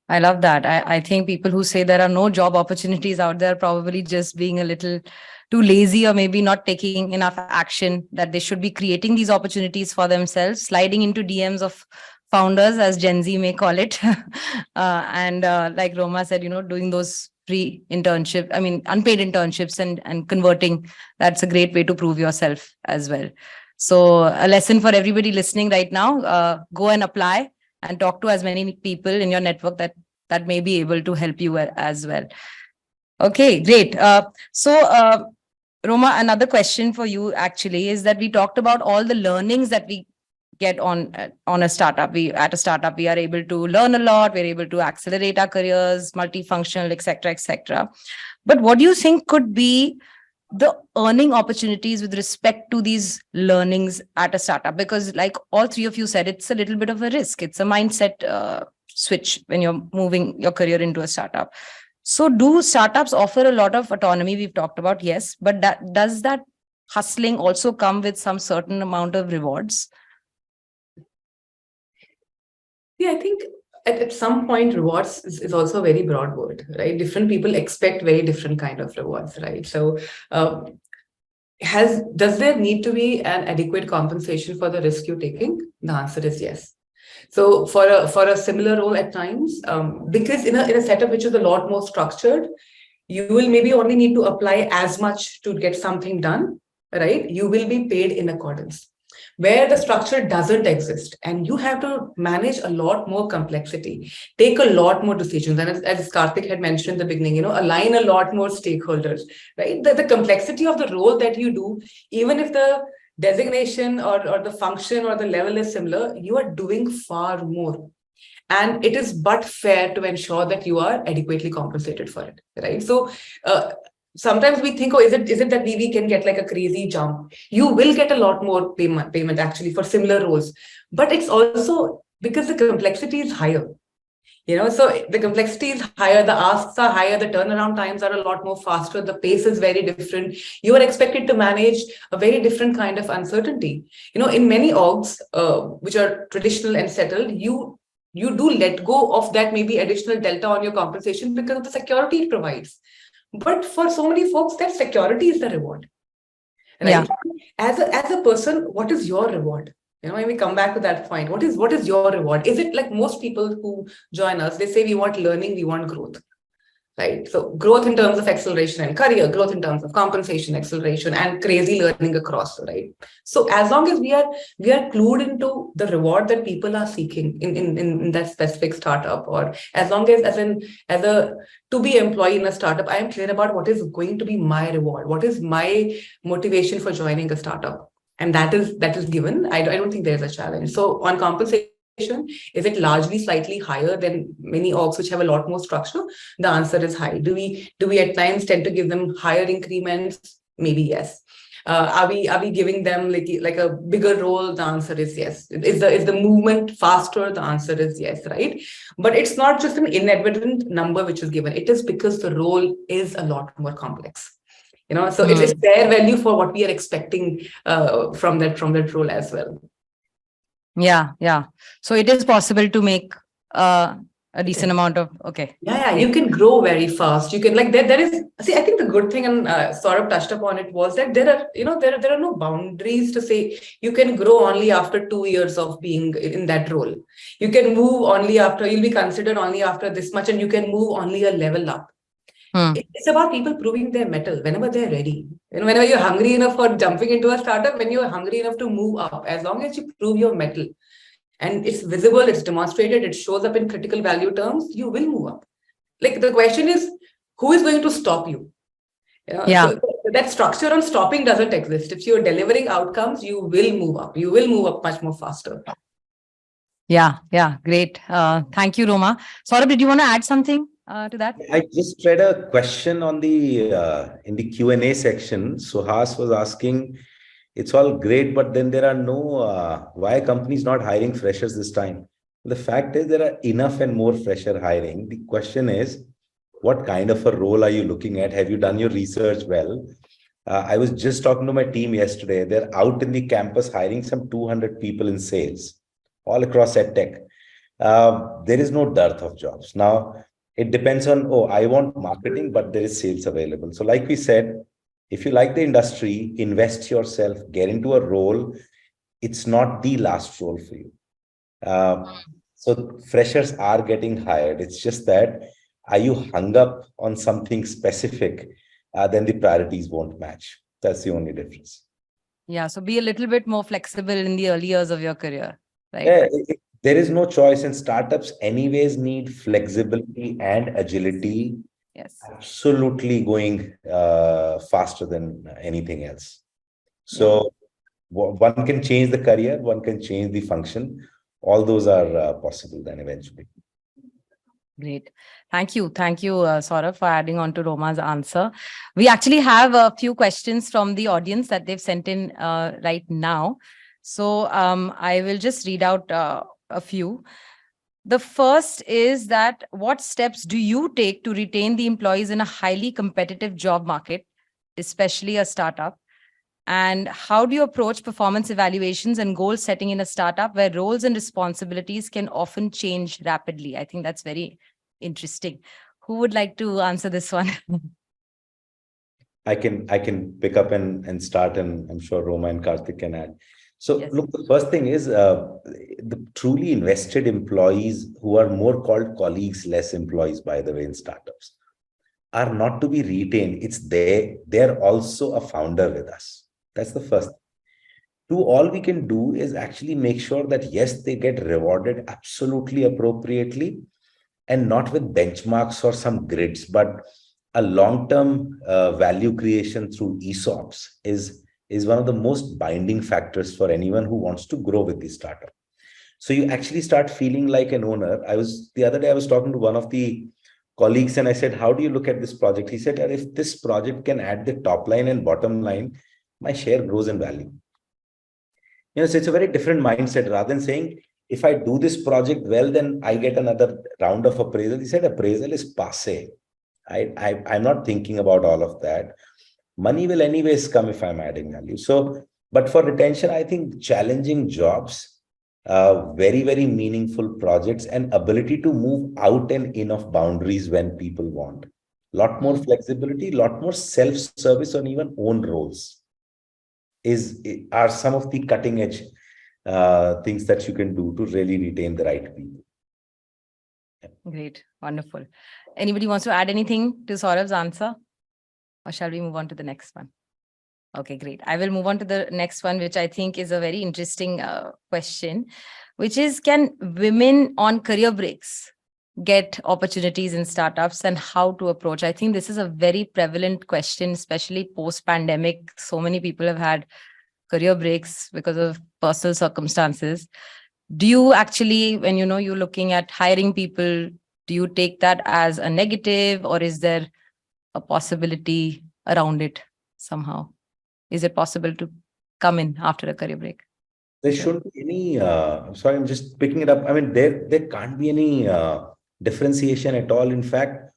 I love that. I think people who say there are no job opportunities out there are probably just being a little too lazy, or maybe not taking enough action, that they should be creating these opportunities for themselves, sliding into DMs of founders, as Gen Z may call it. And like Roma said, doing those free internship, unpaid internships and converting. That's a great way to prove yourself as well. So a lesson for everybody listening right now, go and apply and talk to as many people in your network that may be able to help you as well. Okay, great. So Roma, another question for you actually is that we talked about all the learnings that we get on a startup. At a startup, we are able to learn a lot. We're able to accelerate our careers, multifunctional, etc., etc. But what do you think could be the earning opportunities with respect to these learnings at a startup? Because like all three of you said, it's a little bit of a risk. It's a mindset switch when you're moving your career into a startup. So do startups offer a lot of autonomy? We've talked about, yes, but does that hustling also come with some certain amount of rewards? Yeah, I think at some point, rewards is also a very broad word, right? Different people expect very different kind of rewards, right? So does there need to be an adequate compensation for the risk you're taking? The answer is yes. So for a similar role at times, because in a setup which is a lot more structured, you will maybe only need to apply as much to get something done, right? You will be paid in accordance. Where the structure doesn't exist and you have to manage a lot more complexity, take a lot more decisions. And as Kartik had mentioned in the beginning, align a lot more stakeholders, right? The complexity of the role that you do, even if the designation or the function or the level is similar, you are doing far more. And it is but fair to ensure that you are adequately compensated for it, right? So sometimes we think, is it that we can get like a crazy jump? You will get a lot more payment actually for similar roles, but it's also because the complexity is higher. So the complexity is higher, the asks are higher, the turnaround times are a lot more faster, the pace is very different. You are expected to manage a very different kind of uncertainty. In many orgs, which are traditional and settled, you do let go of that maybe additional delta on your compensation because of the security it provides. But for so many folks, that security is the reward. Right? Yeah. As a person, what is your reward? When we come back to that point, what is your reward? Is it like most people who join us, they say we want learning, we want growth, right? So growth in terms of acceleration and career, growth in terms of compensation, acceleration, and crazy learning across, right? So as long as we are clued into the reward that people are seeking in that specific startup, or as long as as a to be employee in a startup, I am clear about what is going to be my reward, what is my motivation for joining a startup, and that is given. I don't think there's a challenge. So on compensation, is it largely slightly higher than many orgs which have a lot more structure? The answer is high. Do we at times tend to give them higher increments? Maybe yes. Are we giving them like a bigger role? The answer is yes. Is the movement faster? The answer is yes, right? But it's not just an inadvertent number which is given. It is because the role is a lot more complex. So it is fair value for what we are expecting from that role as well. Yeah. So it is possible to make a decent amount of, okay. Yeah, you can grow very fast. You can there is, see, I think the good thing, and Saurabh touched upon it, was that there are no boundaries to say you can grow only after 2 years of being in that role. You can move only after, you'll be considered only after this much, and you can move only a level up. It's about people proving their mettle whenever they're ready. Whenever you're hungry enough for jumping into a startup, when you're hungry enough to move up, as long as you prove your mettle, and it's visible, it's demonstrated, it shows up in critical value terms, you will move up. Like the question is, who is going to stop you? So that structure on stopping doesn't exist. If you're delivering outcomes, you will move up. You will move up much more faster. Yeah, great. Thank you, Roma. Saurabh, did you want to add something to that? I just read a question on the in the Q&A section. Suhas was asking, it's all great, but then there are no, why are companies not hiring freshers this time? The fact is there are enough and more fresher hiring. The question is, what kind of a role are you looking at? Have you done your research well? I was just talking to my team yesterday. They're out in the campus hiring some 200 people in sales all across EdTech. There is no dearth of jobs. Now, it depends on, I want marketing, but there is sales available. So like we said, if you like the industry, invest yourself, get into a role. It's not the last role for you. So freshers are getting hired. It's just that, are you hung up on something specific? Then the priorities won't match. That's the only difference. Yeah. So be a little bit more flexible in the early years of your career, right? Yeah, there is no choice, and startups anyways need flexibility and agility. Yes. Absolutely going faster than anything else. So one can change the career, one can change the function. All those are possible then eventually. Great. Thank you, Saurabh, for adding on to Roma's answer. We actually have a few questions from the audience that they've sent in right now. So I will just read out a few. The first is that, what steps do you take to retain the employees in a highly competitive job market, especially a startup? And how do you approach performance evaluations and goal setting in a startup where roles and responsibilities can often change rapidly? I think that's very interesting. Who would like to answer this one? I can pick up and start, and I'm sure Roma and Kartik can add. So Yes. look, the first thing is the truly invested employees, who are more called colleagues, less employees, by the way, in startups, are not to be retained. It's they're also a founder with us. That's the first. All we can do is actually make sure that, yes, they get rewarded absolutely appropriately, and not with benchmarks or some grids, but a long-term value creation through ESOPs is one of the most binding factors for anyone who wants to grow with the startup. So you actually start feeling like an owner. The other day I was talking to one of the colleagues and I said, how do you look at this project? He said, if this project can add the top line and bottom line, my share grows in value. So it's a very different mindset. Rather than saying, if I do this project well, then I get another round of appraisal. He said, appraisal is passé. I'm not thinking about all of that. Money will anyways come if I'm adding value. So, but for retention, I think challenging jobs, very, very meaningful projects, and ability to move out and in of boundaries when people want. Lot more flexibility, lot more self-service on even own roles are some of the cutting edge things that you can do to really retain the right people. Great. Wonderful. Anybody wants to add anything to Saurabh's answer? Or shall we move on to the next one? Okay, great. I will move on to the next one, which I think is a very interesting question, which is, can women on career breaks get opportunities in startups, and how to approach? I think this is a very prevalent question, especially post-pandemic. So many people have had career breaks because of personal circumstances. Do you actually, when you're looking at hiring people, do you take that as a negative, or is there a possibility around it somehow? Is it possible to come in after a career break? There shouldn't be any, sorry, I'm just picking it up. I mean, there can't be any differentiation at all. In fact,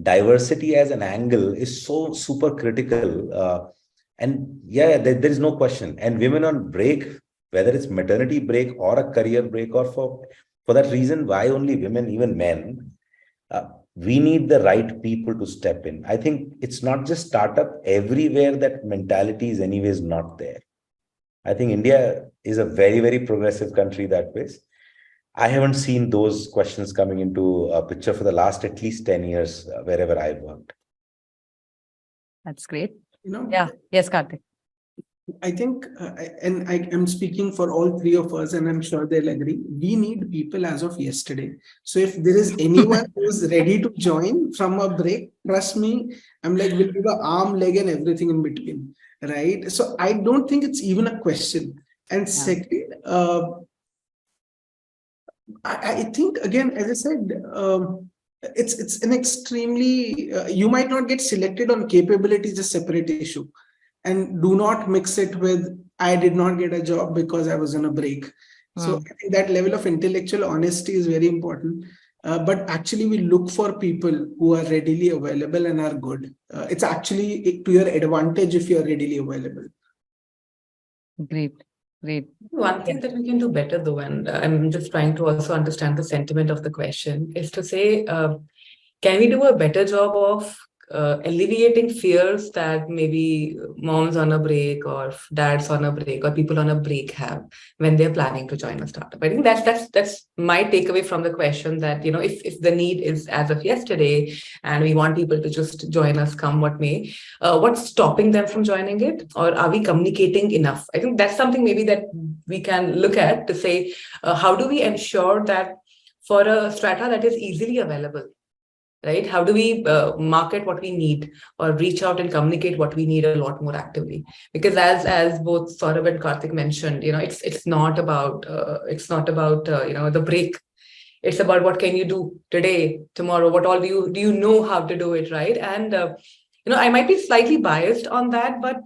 diversity as an angle is so super critical. And yeah, there is no question. And women on break, whether it's maternity break or a career break, or for that reason, why only women, even men, we need the right people to step in. I think it's not just startup. Everywhere that mentality is anyways not there. I think India is a very, very progressive country that way. I haven't seen those questions coming into a picture for the last at least 10 years, wherever I've worked. That's great. You know, Yeah. Yes, Kartik. I think, and I am speaking for all three of us, and I'm sure they'll agree, we need people as of yesterday. So if there is anyone who's ready to join from a break, trust me, I'm like, we'll give an arm, leg, and everything in between, right? So I don't think it's even a question. And second, I think, again, as I said, it's an extremely, you might not get selected on capability, is a separate issue. And do not mix it with, I did not get a job because I was on a break. So I think that level of intellectual honesty is very important. But actually, we look for people who are readily available and are good. It's actually to your advantage if you're readily available. Great. Great. One thing that we can do better, though, and I'm just trying to also understand the sentiment of the question, is to say, can we do a better job of alleviating fears that maybe moms on a break or dads on a break or people on a break have when they're planning to join a startup? I think that's my takeaway from the question, that if the need is as of yesterday and we want people to just join us come what may, what's stopping them from joining it, or are we communicating enough? I think that's something maybe that we can look at to say, how do we ensure that for a strata that is easily available, right? How do we market what we need, or reach out and communicate what we need a lot more actively? Because as both Saurabh and Kartik mentioned, it's not about the break. It's about what can you do today, tomorrow, what all do you know how to do it, right? And I might be slightly biased on that, but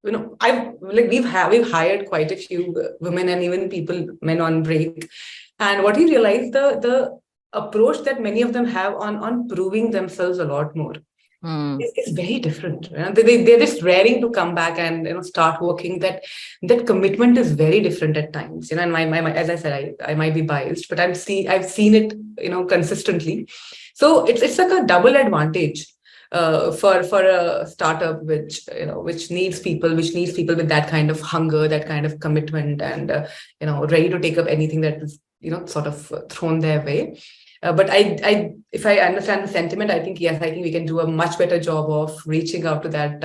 we've hired quite a few women and even men on break, and what you realize, the approach that many of them have on proving themselves a lot more is very different. They're just raring to come back and start working. That commitment is very different at times. And as I said, I might be biased, but I've seen it consistently. So it's like a double advantage for a startup which needs people with that kind of hunger, that kind of commitment, and ready to take up anything that is sort of thrown their way. But if I understand the sentiment, I think we can do a much better job of reaching out to that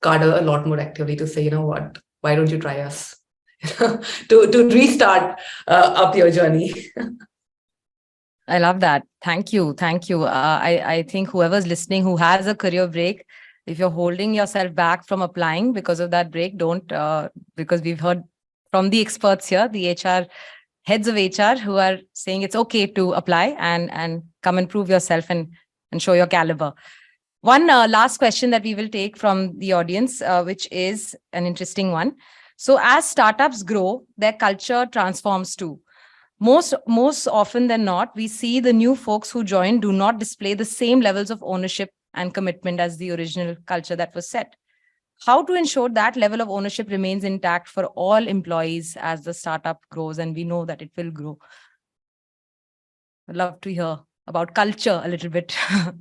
cadre a lot more actively to say, what, why don't you try us to restart up your journey. I love that. Thank you. I think whoever's listening who has a career break, if you're holding yourself back from applying because of that break, don't, because we've heard from the experts here, the heads of HR, who are saying it's okay to apply and come and prove yourself and show your caliber. One last question that we will take from the audience, which is an interesting one. So as startups grow, their culture transforms too. Most often than not, we see the new folks who join do not display the same levels of ownership and commitment as the original culture that was set. How to ensure that level of ownership remains intact for all employees as the startup grows, and we know that it will grow. I'd love to hear about culture a little bit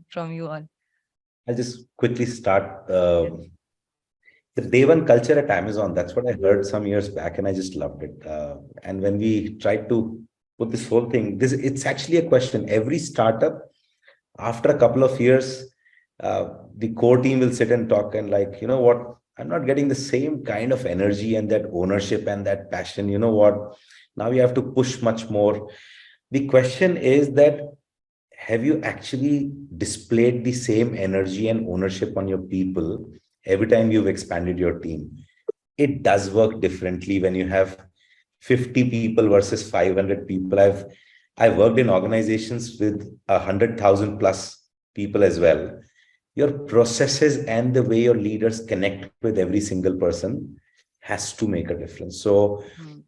from you all. I'll just quickly start. the day one culture at Amazon, that's what I heard some years back, and I just loved it. And when we tried to put this whole thing, it's actually a question. Every startup, after a couple of years, the core team will sit and talk and like, you know what, I'm not getting the same kind of energy and that ownership and that passion. You know what? Now you have to push much more. The question is that, have you actually displayed the same energy and ownership on your people every time you've expanded your team? It does work differently when you have 50 people versus 500 people. I've worked in organizations with 100,000 plus people as well. Your processes and the way your leaders connect with every single person has to make a difference. So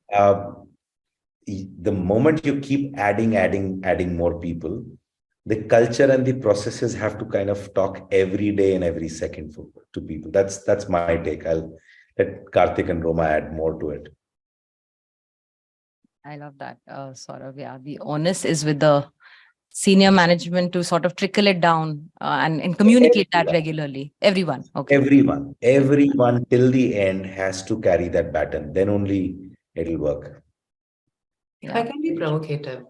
the moment you keep adding more people, the culture and the processes have to kind of talk every day and every second to people. That's my take. I'll let Kartik and Roma add more to it. I love that, Saurabh. Yeah, the onus is with the senior management to sort of trickle it down and communicate that regularly. Everyone. Okay. Everyone till the end has to carry that baton. Then only it'll work. If I can be provocative,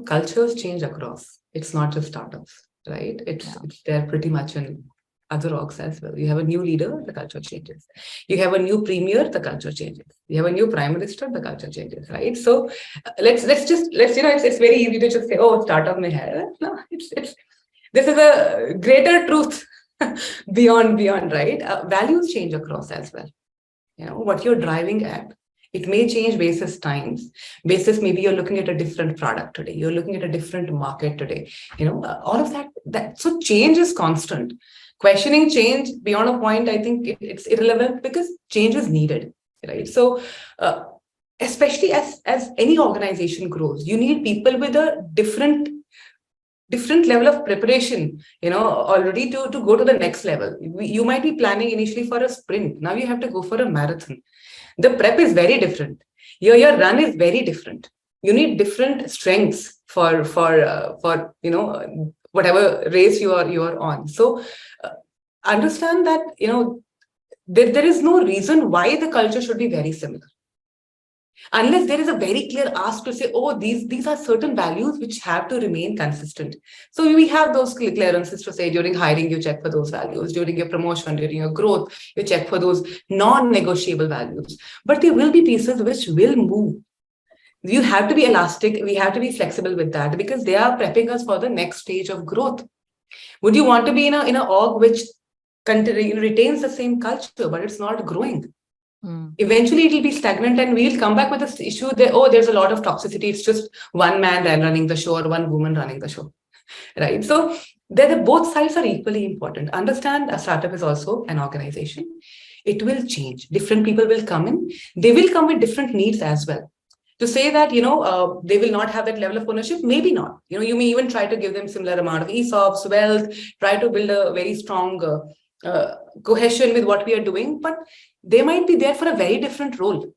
cultures change across. It's not just startups, right? It's there pretty much in other orgs as well. You have a new leader, the culture changes. You have a new premier, the culture changes. You have a new prime minister, the culture changes, right? So let's it's very easy to just say, oh, startup mein hai. No, this is a greater truth beyond, right? Values change across as well. What you're driving at. It may change basis times, basis maybe you're looking at a different product today, you're looking at a different market today, all of that. So change is constant. Questioning change beyond a point, I think it's irrelevant because change is needed, right? So especially as any organization grows, you need people with a different level of preparation, already to go to the next level. You might be planning initially for a sprint. Now you have to go for a marathon. The prep is very different. Your run is very different. You need different strengths for whatever race you are on. So understand that there is no reason why the culture should be very similar, unless there is a very clear ask to say, oh, these are certain values which have to remain consistent. So we have those clearances to say during hiring, you check for those values. During your promotion, during your growth, you check for those non-negotiable values. But there will be pieces which will move. You have to be elastic. We have to be flexible with that because they are prepping us for the next stage of growth. Would you want to be in an org which retains the same culture, but it's not growing? Eventually it will be stagnant and we'll come back with this issue that, oh, there's a lot of toxicity. It's just one man running the show or one woman running the show, right? So both sides are equally important. Understand a startup is also an organization. It will change. Different people will come in. They will come with different needs as well. To say that, they will not have that level of ownership, maybe not. You may even try to give them similar amount of ESOPs, wealth, try to build a very strong cohesion with what we are doing, but they might be there for a very different role,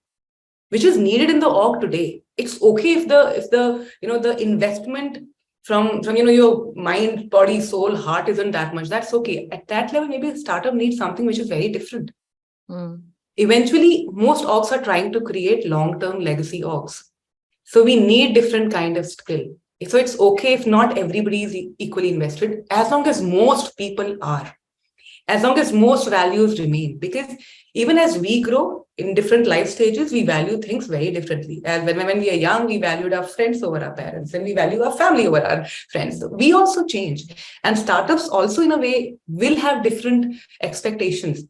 which is needed in the org today. It's okay if the investment from your mind, body, soul, heart isn't that much. That's okay. At that level, maybe a startup needs something which is very different. Eventually, most orgs are trying to create long-term legacy orgs. So we need different kind of skill. So it's okay if not everybody is equally invested, as long as most people are. As long as most values remain, because even as we grow in different life stages, we value things very differently. As when we are young, we valued our friends over our parents, and we value our family over our friends. So we also change, and startups also, in a way, will have different expectations.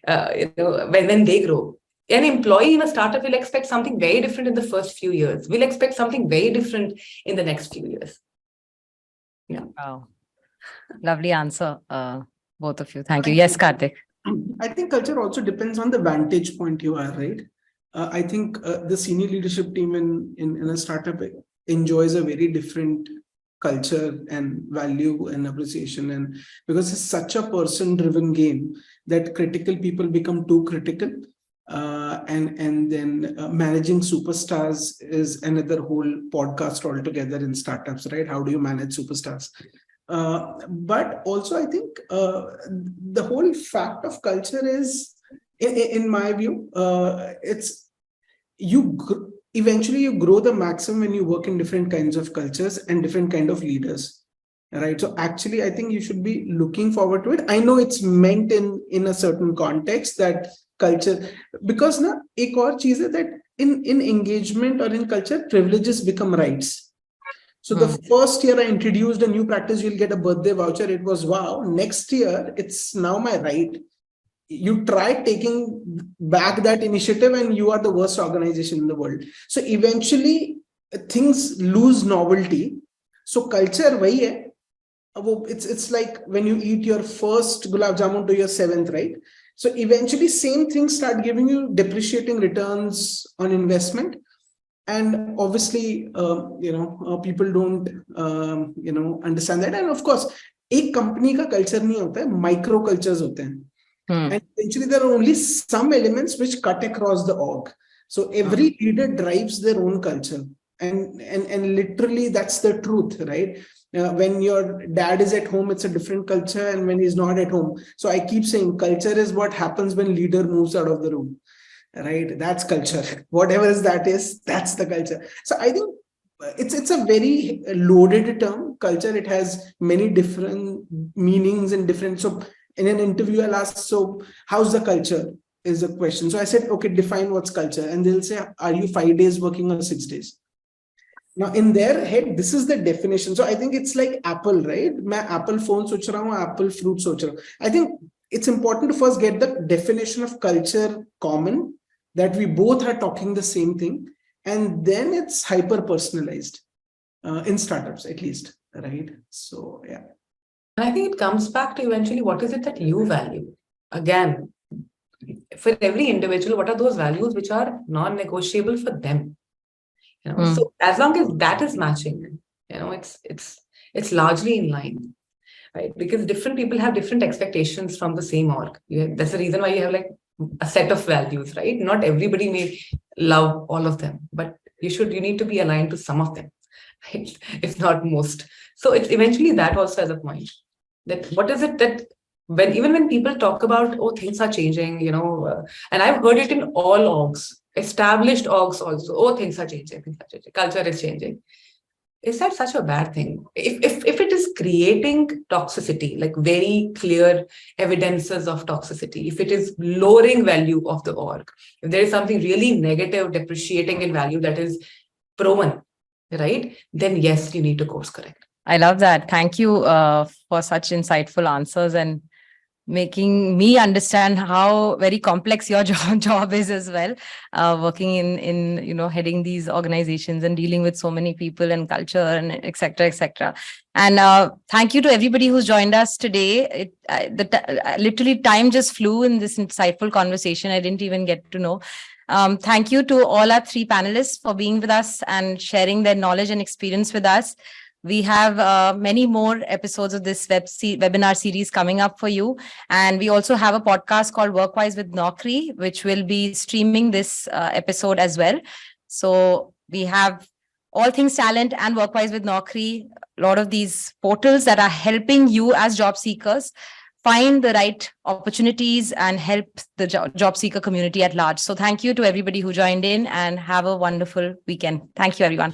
When they grow, an employee in a startup will expect something very different in the first few years. Will expect something very different in the next few years. Yeah. Wow, lovely answer. Both of you. Thank you. Yes, Kartik. I think culture also depends on the vantage point you are, right? I think the senior leadership team in a startup enjoys a very different culture and value and appreciation. And because it's such a person-driven game that critical people become too critical. And then managing superstars is another whole podcast altogether in startups, right? How do you manage superstars? But also, I think the whole fact of culture is in my view, it's eventually you grow the maximum when you work in different kinds of cultures and different kind of leaders, right? So actually, I think you should be looking forward to it. I know it's meant in a certain context, that culture, because na ek aur cheez hai that in engagement or in culture, privileges become rights. So the first year I introduced a new practice, you'll get a birthday voucher. It was wow. Next year, it's now my right. You try taking back that initiative and you are the worst organization in the world. So eventually things lose novelty. So culture wahi hai. It's like when you eat your first gulab jamun to your seventh, right? So eventually same things start giving you depreciating returns on investment. And obviously, people don't, understand that. And of course, एक company का culture नहीं होता है, micro cultures होते हैं. And eventually there are only some elements which cut across the org. So every leader drives their own culture. And literally that's the truth, right? When your dad is at home, it's a different culture, and when he's not at home. So I keep saying culture is what happens when leader moves out of the room. Right, that's culture. Whatever that is, that's the culture. So I think it's a very loaded term, culture. It has many different meanings and different. So in an interview, I'll ask, so how's the culture is the question. So I said, okay, define what's culture. And they'll say, are you 5 days working or 6 days? Now in their head, this is the definition. So I think it's like Apple, right? मैं Apple phone सोच रहा हूँ, Apple fruit सोच रहा हूँ. I think it's important to first get the definition of culture common, that we both are talking the same thing, and then it's hyper personalized in startups at least, right? So yeah, I think it comes back to eventually what is it that you value. Again, for every individual, what are those values which are non-negotiable for them? So as long as that is matching, it's largely in line, right? Because different people have different expectations from the same org. That's the reason why you have like a set of values, right? Not everybody may love all of them, but you need to be aligned to some of them, right? If not most. So it's eventually that also as a point, that what is it that even when people talk about, oh, things are changing, and I've heard it in all orgs, established orgs also, oh, things are changing, culture is changing. Is that such a bad thing? If it is creating toxicity, like very clear evidences of toxicity, if it is lowering value of the org, if there is something really negative, depreciating in value that is proven, right? Then yes, you need to course correct. I love that. Thank you for such insightful answers and making me understand how very complex your job is as well, working in heading these organizations and dealing with so many people and culture and et cetera, et cetera. And thank you to everybody who's joined us today. Literally time just flew in this insightful conversation. I didn't even get to know. Thank you to all our 3 panelists for being with us and sharing their knowledge and experience with us. We have many more episodes of this webinar series coming up for you. And we also have a podcast called Workwise with Naukri, which will be streaming this episode as well. So we have all things talent and Workwise with Naukri, a lot of these portals that are helping you as job seekers find the right opportunities and help the job seeker community at large. So thank you to everybody who joined in, and have a wonderful weekend. Thank you, everyone.